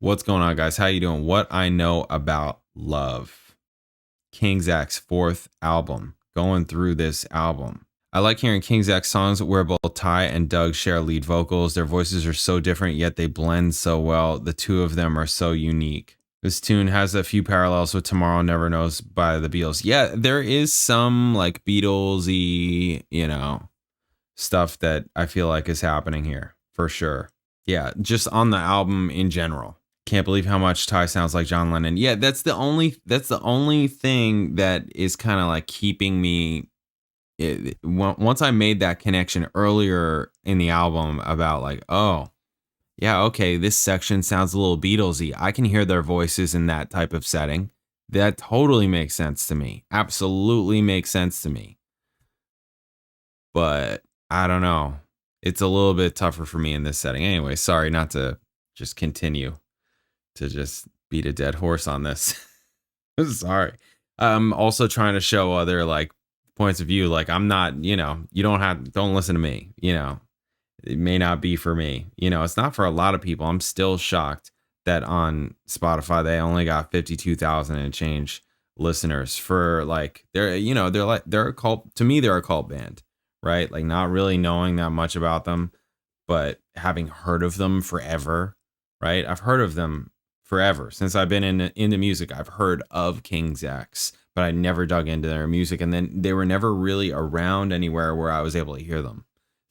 What's going on, guys? How you doing? What I Know About Love. King Zach's fourth album. Going through this album. I like hearing King Zach's songs where both Ty and Doug share lead vocals. Their voices are so different, yet they blend so well. The two of them are so unique. This tune has a few parallels with Tomorrow Never Knows by the Beatles. Yeah, there is some like Beatles-y, stuff that I feel like is happening here for sure. Yeah, just on the album in general. Can't believe how much Ty sounds like John Lennon. Yeah, that's the only thing that is kind of like keeping me. Once I made that connection earlier in the album about like, oh, yeah, okay, this section sounds a little Beatlesy. I can hear their voices in that type of setting. That totally makes sense to me. Absolutely makes sense to me. But I don't know. It's a little bit tougher for me in this setting. Anyway, sorry, not to just continue to just beat a dead horse on this. Sorry. I'm also trying to show other like points of view. Like I'm not, don't listen to me, it may not be for me. It's not for a lot of people. I'm still shocked that on Spotify, they only got 52,000 and change listeners for like, they're a cult. To me, they're a cult band, right? Like not really knowing that much about them, but having heard of them forever, right? I've heard of them forever since I've been into music. I've heard of King Zach's, but I never dug into their music. And then they were never really around anywhere where I was able to hear them.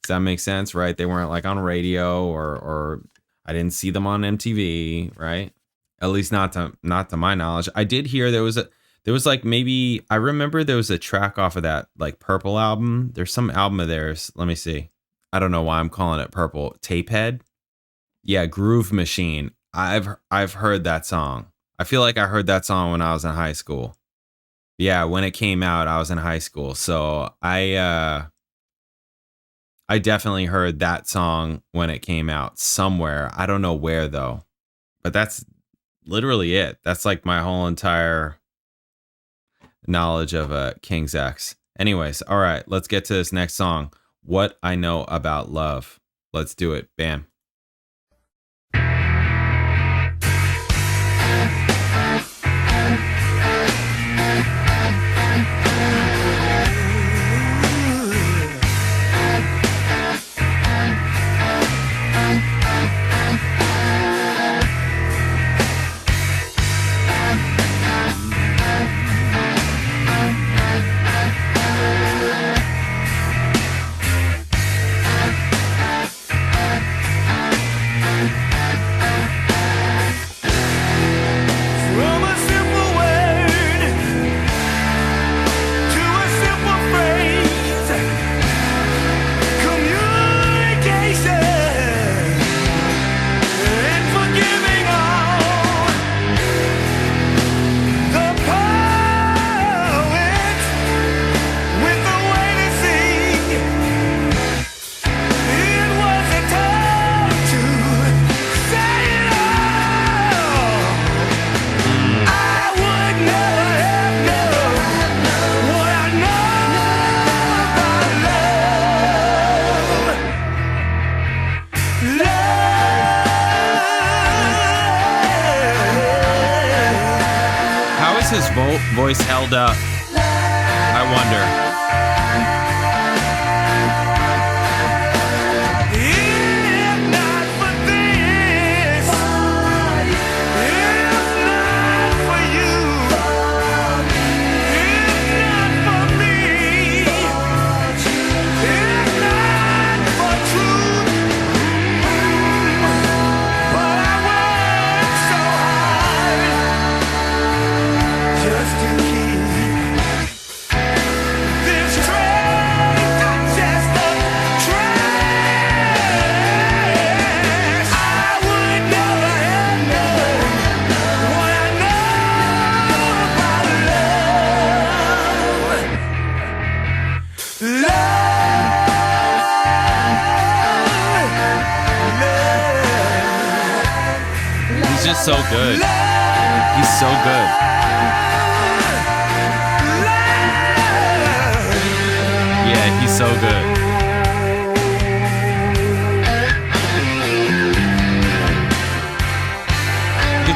Does that make sense? Right? They weren't like on radio or I didn't see them on MTV, right? At least not to my knowledge. I did hear there was like maybe I remember there was a track off of that like Purple album. There's some album of theirs. Let me see. I don't know why I'm calling it Purple. Tapehead. Yeah, Groove Machine. I've heard that song. I feel like I heard that song when I was in high school. Yeah, when it came out, I was in high school. So I definitely heard that song when it came out somewhere. I don't know where though. But that's literally it. That's like my whole entire knowledge of King Zach's. Anyways, all right, let's get to this next song. What I Know About Love. Let's do it. Bam. Voice held up. I wonder. So good. He's so good. Yeah, he's so good.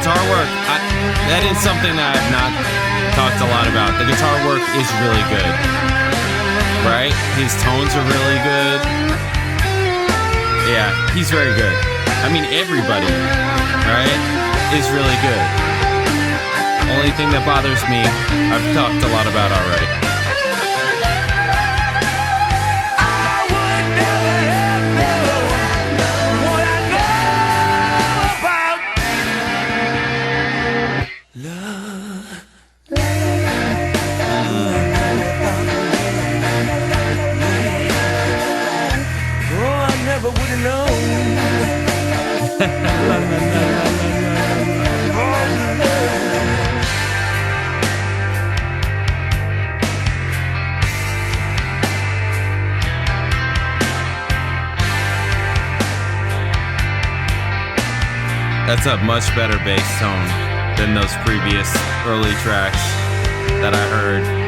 guitar work, that is something that I've not talked a lot about. The guitar work is really good, right? His tones are really good. Yeah, he's very good. I mean, everybody, right, is really good. Only thing that bothers me, I've talked a lot about already. That's a much better bass tone than those previous early tracks that I heard.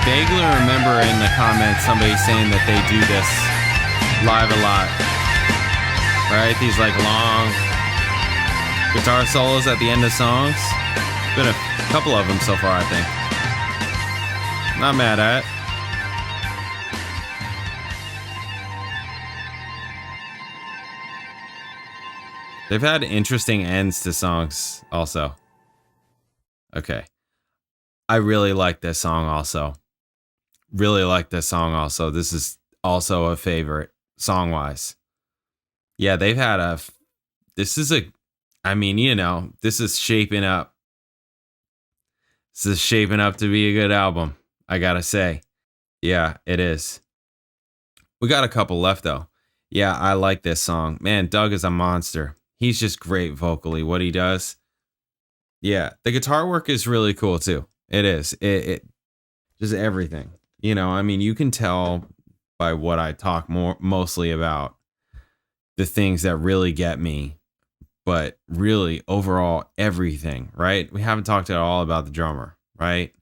Vaguely remember in the comments somebody saying that they do this live a lot, right? These like long guitar solos at the end of songs. Been a couple of them so far, I think. Not mad at it. They've had interesting ends to songs also. Okay. I really like this song also. Really like this song also. This is also a favorite song-wise. Yeah, they've had this is shaping up. This is shaping up to be a good album, I gotta say. Yeah, it is. We got a couple left though. Yeah, I like this song. Man, Doug is a monster. He's just great vocally, what he does. Yeah, the guitar work is really cool too. It is. It just everything. You know, I mean, you can tell by what I talk mostly about the things that really get me, but really overall everything, right? We haven't talked at all about the drummer, right?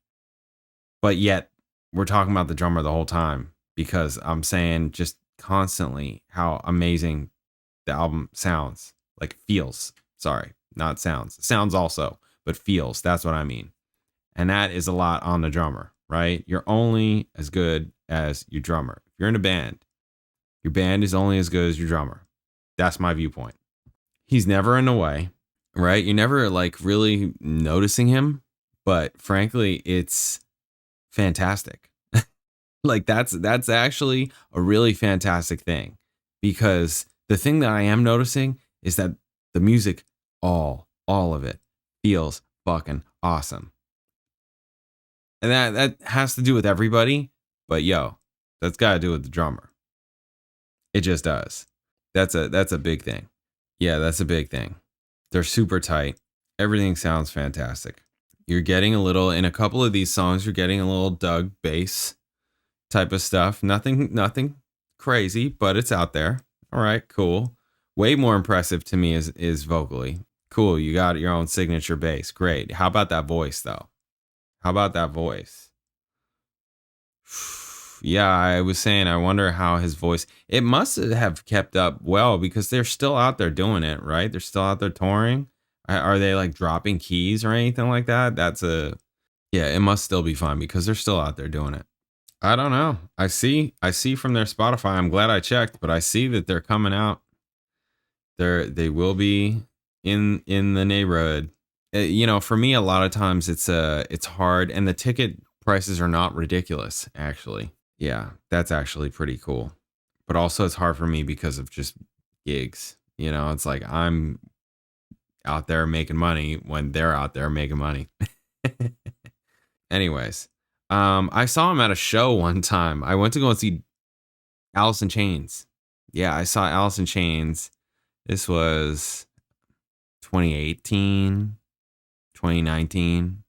But yet we're talking about the drummer the whole time because I'm saying just constantly how amazing the album sounds, like feels. Sorry, not sounds. Sounds also, but feels. That's what I mean. And that is a lot on the drummer, right? You're only as good as your drummer. If you're in a band, your band is only as good as your drummer. That's my viewpoint. He's never in the way, right? You're never like really noticing him, but frankly, it's fantastic. Like that's actually a really fantastic thing because the thing that I am noticing is that the music, all of it feels fucking awesome. And that has to do with everybody, but yo, that's got to do with the drummer. It just does. That's a big thing. Yeah, that's a big thing. They're super tight. Everything sounds fantastic. You're getting a little, in a couple of these songs, you're getting a little Doug bass type of stuff. Nothing crazy, but it's out there. All right, cool. Way more impressive to me is vocally. Cool, you got your own signature bass. Great. How about that voice though? How about that voice? Yeah, I was saying I wonder how his voice it must have kept up well because they're still out there doing it, right? They're still out there touring. Are they like dropping keys or anything like that? That's a yeah, it must still be fun because they're still out there doing it. I don't know. I see from their Spotify. I'm glad I checked, but I see that they're coming out. They will be in the neighborhood. For me, a lot of times it's hard, and the ticket prices are not ridiculous. Actually, yeah, that's actually pretty cool. But also, it's hard for me because of just gigs. It's like I'm out there making money when they're out there making money. Anyways, I saw him at a show one time. I went to go and see Alice in Chains. Yeah, I saw Alice in Chains. This was 2018, 2019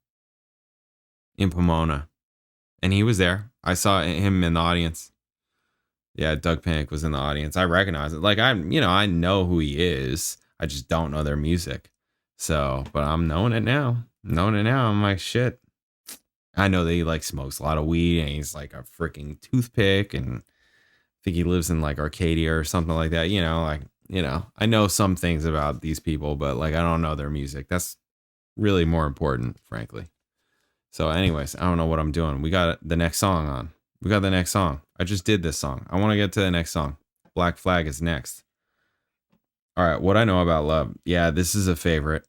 in Pomona. And he was there. I saw him in the audience. Yeah, Doug Pinnick was in the audience. I recognize it. Like I know who he is. I just don't know their music. So, but I'm knowing it now. Knowing it now, I'm like, shit. I know that he like smokes a lot of weed and he's like a freaking toothpick and I think he lives in like Arcadia or something like that. I know some things about these people, but like I don't know their music. That's really more important, frankly. So, anyways, I don't know what I'm doing. We got the next song on. We got the next song. I just did this song. I want to get to the next song. Black Flag is next. All right, what I know about love. Yeah, this is a favorite.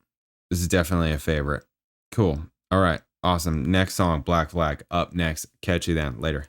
This is definitely a favorite. Cool. All right, awesome. Next song, Black Flag, up next. Catch you then. Later.